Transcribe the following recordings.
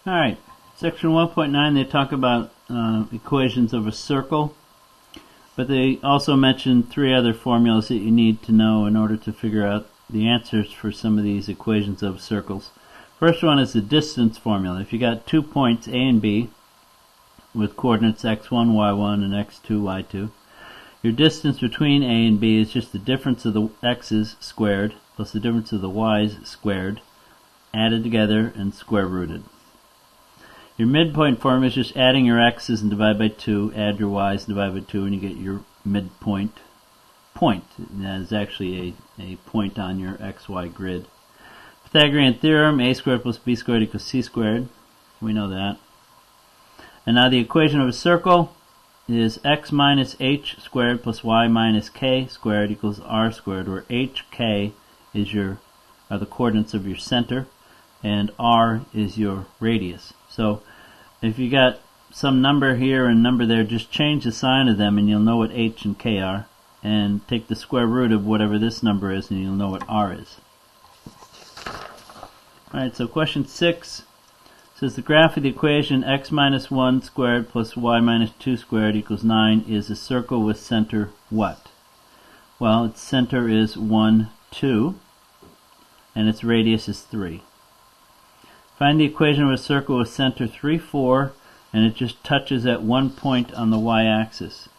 Alright, section 1.9 they talk about equations of a circle, but they also mention three other formulas that you need to know in order to figure out the answers for some of these equations of circles. First one is the distance formula. If you got 2 points A and B with coordinates x1, y1 and x2, y2, your distance between A and B is just the difference of the x's squared plus the difference of the y's squared added together and square rooted. Your midpoint formula is just adding your x's and divide by 2, add your y's and divide by 2, and you get your midpoint point. And that is actually a point on your xy grid. Pythagorean theorem, a squared plus b squared equals c squared. We know that. And now the equation of a circle is x minus h squared plus y minus k squared equals r squared, where h, k is are the coordinates of your center, and r is your radius. So if you got some number here and number there, just change the sign of them and you'll know what h and k are, and take the square root of whatever this number is and you'll know what r is. Alright, so question 6 says the graph of the equation x minus 1 squared plus y minus 2 squared equals 9 is a circle with center what? Well, its center is 1, 2, and its radius is 3. Find the equation of a circle with center 3, 4, and it just touches at one point on the y-axis.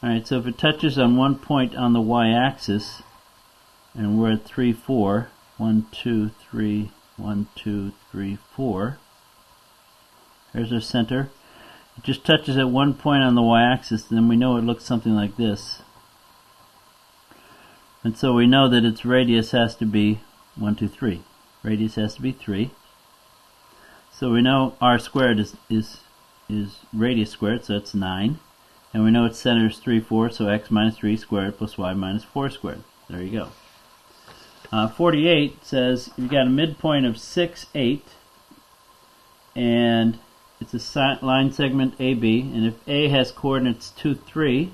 Alright, so if it touches on one point on the y-axis, and we're at 3, 4, 1, 2, 3, 1, 2, 3, 4. There's our center. It just touches at one point on the y-axis, then we know it looks something like this. And so we know that its radius has to be 1, 2, 3. Radius has to be 3. So we know r squared is radius squared, so it's 9. And we know its center is 3, 4, so x minus 3 squared plus y minus 4 squared. There you go. 48 says you've got a midpoint of 6, 8, and it's a line segment AB, and if A has coordinates 2, 3,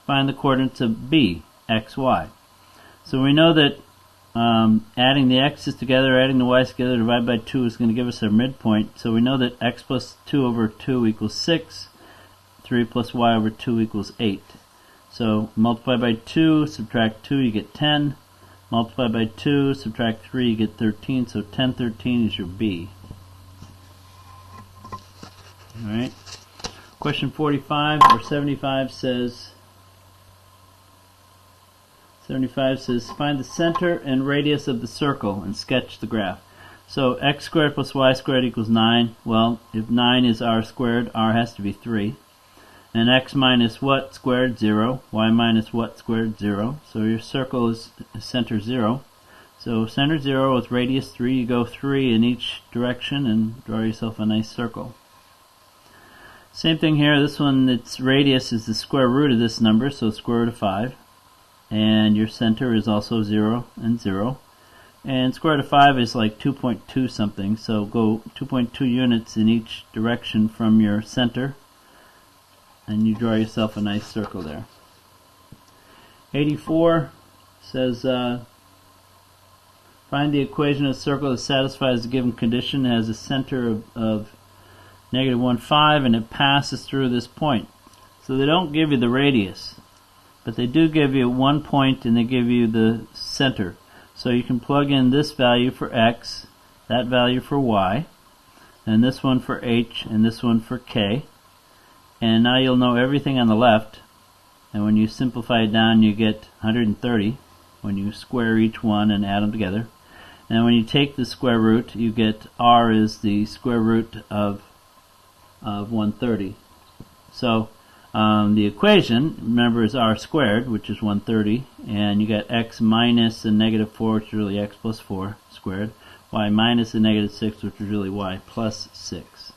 find the coordinates of B, x, y. So we know that adding the x's together, adding the y's together, divided by 2 is going to give us our midpoint. So we know that x plus 2 over 2 equals 6, 3 plus y over 2 equals 8. So multiply by 2, subtract 2, you get 10. Multiply by 2, subtract 3, you get 13, so 10, 13 is your B. Alright. Question 45 or 75 says, find the center and radius of the circle and sketch the graph. So x squared plus y squared equals 9. Well, if 9 is r squared, r has to be 3. And x minus what squared? 0. Y minus what squared? 0. So your circle is center 0. So center 0 with radius 3, you go 3 in each direction and draw yourself a nice circle. Same thing here. This one, its radius is the square root of this number, so square root of 5. And your center is also 0 and 0. And square root of 5 is like 2.2 something, so go 2.2 units in each direction from your center, and you draw yourself a nice circle there. 84 says, find the equation of a circle that satisfies the given condition. It has a center of negative 1, 5, and it passes through this point. So they don't give you the radius, but they do give you one point and they give you the center. So you can plug in this value for x, that value for y, and this one for h, and this one for k. And now you'll know everything on the left, and when you simplify it down you get 130 when you square each one and add them together. And when you take the square root, you get r is the square root of 130. So the equation, remember, is r squared, which is 130, and you got x minus a negative 4, which is really x plus 4 squared, y minus a negative 6, which is really y plus 6.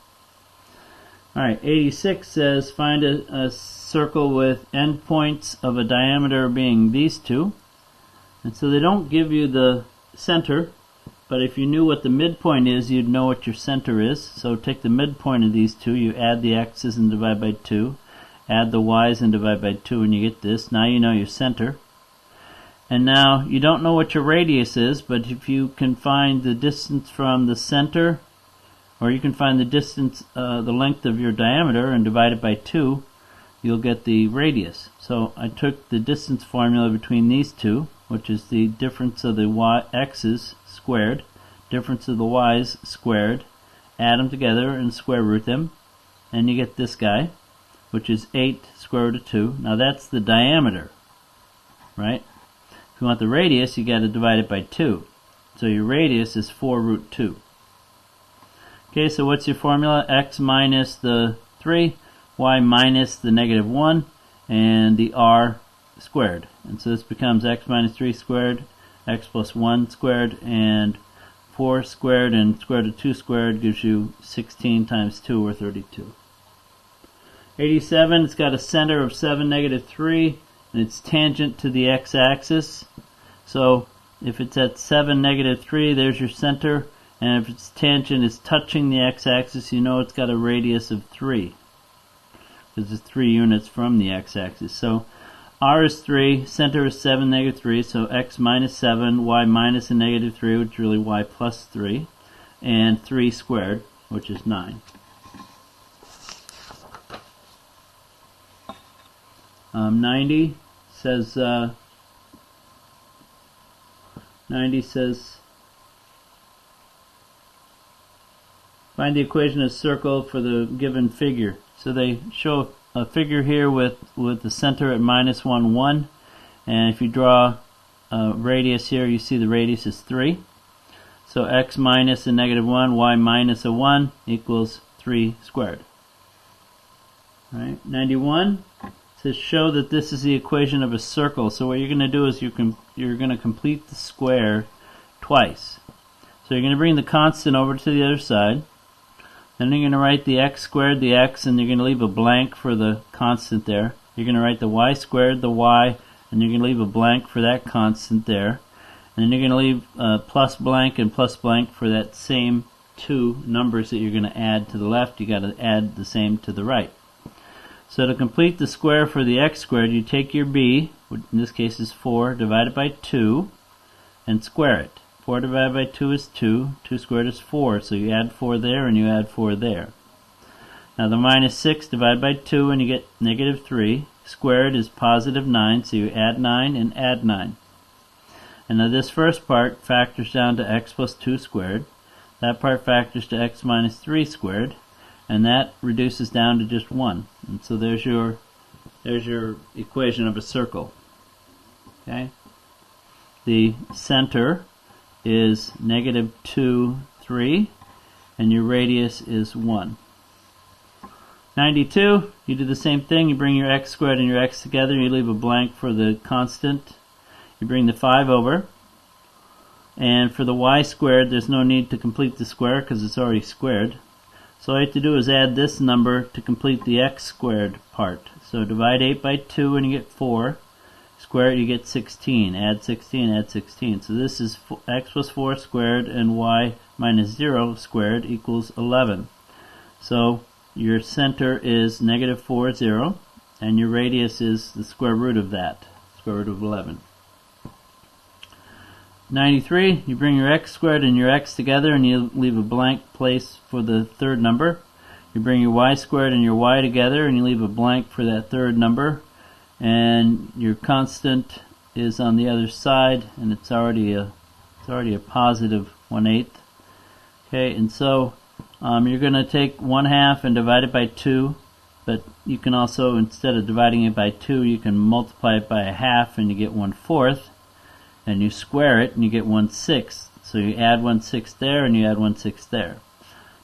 Alright, 86 says find a circle with endpoints of a diameter being these two. And so they don't give you the center, but if you knew what the midpoint is, you'd know what your center is. So take the midpoint of these two, you add the x's and divide by 2, add the y's and divide by 2, and you get this. Now you know your center. And now you don't know what your radius is, but if you can find the distance from the center or you can find the distance, the length of your diameter, and divide it by 2. You'll get the radius. So I took the distance formula between these two, which is the difference of the x's squared, difference of the y's squared, add them together and square root them, and you get this guy, which is 8 square root of 2. Now that's the diameter, right? If you want the radius, you got to divide it by 2. So your radius is 4 root 2. Okay, so what's your formula? X minus the 3, y minus the negative 1, and the r squared. And so this becomes x minus 3 squared, x plus 1 squared, and 4 squared and square root of 2 squared gives you 16 times 2, or 32. 87, it's got a center of 7, negative 3, and it's tangent to the x-axis. So if it's at 7, negative 3, there's your center, and if its tangent is touching the x-axis, you know it's got a radius of 3, because it's 3 units from the x-axis. So r is 3, center is 7, negative 3, so x minus 7, y minus a negative 3, which is really y plus 3, and 3 squared, which is 9. 90 says, find the equation of circle for the given figure. So they show a figure here with the center at minus 1, 1, and if you draw a radius here, you see the radius is 3. So x minus a negative 1, y minus a 1 equals 3 squared. Right? 91 says show that this is the equation of a circle. So what you're going to do is you're going to complete the square twice. So you're going to bring the constant over to the other side. Then you're going to write the x squared, the x, and you're going to leave a blank for the constant there. You're going to write the y squared, the y, and you're going to leave a blank for that constant there. And then you're going to leave plus blank and plus blank for that same two numbers that you're going to add to the left. You got to add the same to the right. So to complete the square for the x squared, you take your b, which in this case is 4, divide it by 2, and square it. 4 divided by 2 is 2. 2 squared is 4. So you add 4 there and you add 4 there. Now the minus 6 divided by 2 and you get negative 3. Squared is positive 9. So you add 9 and add 9. And now this first part factors down to x plus 2 squared. That part factors to x minus 3 squared. And that reduces down to just 1. And so there's your equation of a circle. Okay? The center is negative 2, 3, and your radius is 1. 92, you do the same thing. You bring your x squared and your x together. You leave a blank for the constant. You bring the 5 over. And for the y squared, there's no need to complete the square because it's already squared. So all you have to do is add this number to complete the x squared part. So divide 8 by 2 and you get 4. Square it, you get 16. Add 16, add 16. So this is x plus 4 squared and y minus 0 squared equals 11. So your center is negative 4, 0, and your radius is the square root of that, square root of 11. 93, you bring your x squared and your x together and you leave a blank place for the third number. You bring your y squared and your y together and you leave a blank for that third number. And your constant is on the other side, and it's already a positive 1/8. Okay, and so you're going to take 1/2 and divide it by 2, but you can also, instead of dividing it by 2, you can multiply it by 1/2 and you get 1/4, and you square it and you get 1/6. So you add 1/6 there and you add 1/6 there.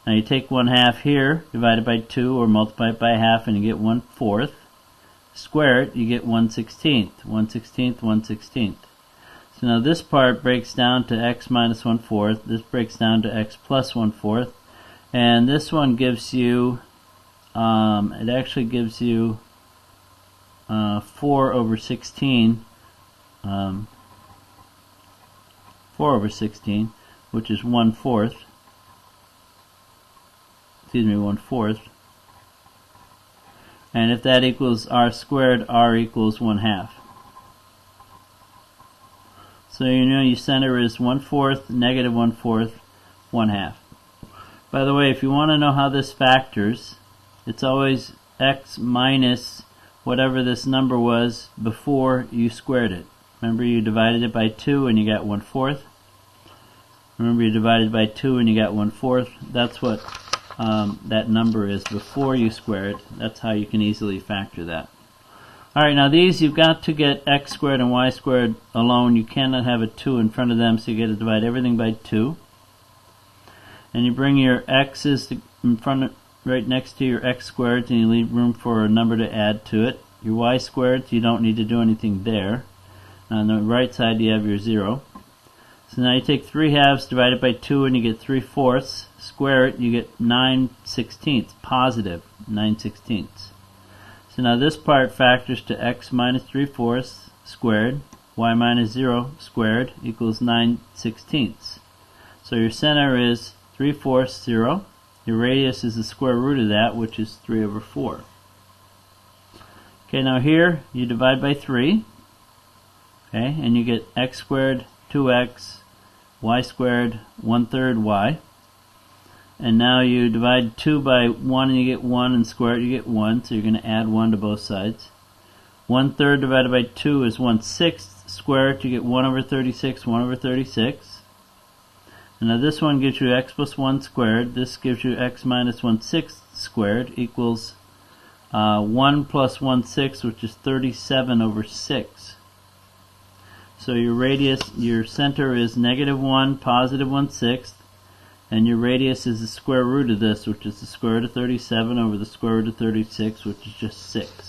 Now you take 1/2 here, divide it by 2, or multiply it by 1/2 and you get 1/4. Square it, you get 1/16, 1/16, 1/16. So now this part breaks down to x minus 1/4, this breaks down to x plus 1/4, and this one gives you, it actually gives you 4 over 16, 4 over 16, which is 1/4, excuse me, 1/4. And if that equals r squared, r equals 1/2. So you know your center is 1/4, negative 1/4, 1/2. By the way, if you want to know how this factors, it's always x minus whatever this number was before you squared it. Remember, you divided it by 2 and you got 1/4. Remember, you divided by 2 and you got 1/4. That's what that number is before you square it. That's how you can easily factor that. Alright, now these you've got to get x squared and y squared alone. You cannot have a 2 in front of them, so you got to divide everything by 2. And you bring your x's in front of, right next to your x squared, and you leave room for a number to add to it. Your y squared, you don't need to do anything there. On the right side you have your 0. So now you take 3/2, divide it by 2, and you get 3/4. Square it, you get 9/16, positive 9/16. So now this part factors to x minus 3/4 squared, y minus 0 squared equals 9/16. So your center is 3/4, 0. Your radius is the square root of that, which is 3/4. Okay, now here you divide by 3. Okay, and you get x squared, 2x, y squared, 1/3 y. And now you divide 2 by 1 and you get 1, and square it, you get 1, so you're going to add 1 to both sides. 1/3 divided by 2 is 1/6. Square it, you get 1/36, 1/36. And now this one gives you x plus 1 squared. This gives you x minus 1/6 squared equals 1 plus 1/6, which is 37/6. So your radius, your center is -1, positive 1/6, and your radius is the square root of this, which is the square root of 37 over the square root of 36, which is just 6.